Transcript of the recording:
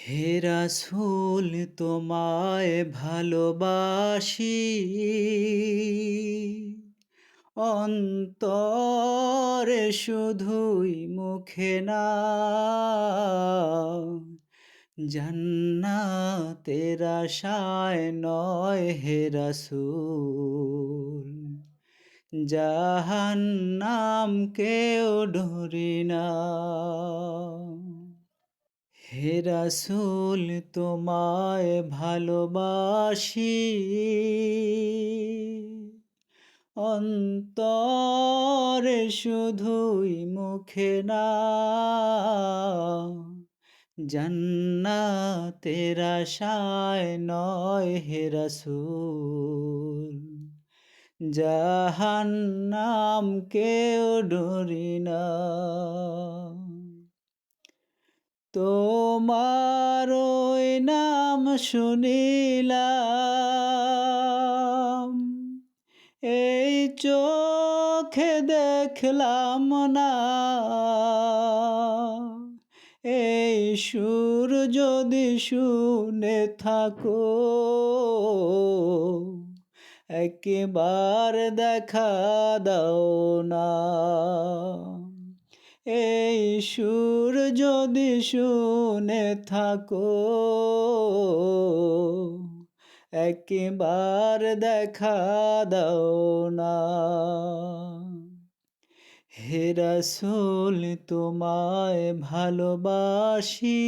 হে রাসূল তোমায় ভালোবাসি অন্তরে শুধুই মুখে না জান্নাতের আশায় নয় হে রাসূল জাহান্নাম কেউ ডরি না হে রাসূল তোমায় ভালোবাসি অন্তরে শুধুই মুখে না জান্নাতের আশায় নয় হে রাসূল জাহান্নাম কেউ ডরি না তোমার ওই নাম শুনিলাম এই চোখে দেখলাম না এই সুর যদি শুনে থাকো একবার দেখা দাও না এই সুর যদি শুনে থাকো একবার দেখা দাও না হে রাসূল তোমায় ভালোবাসি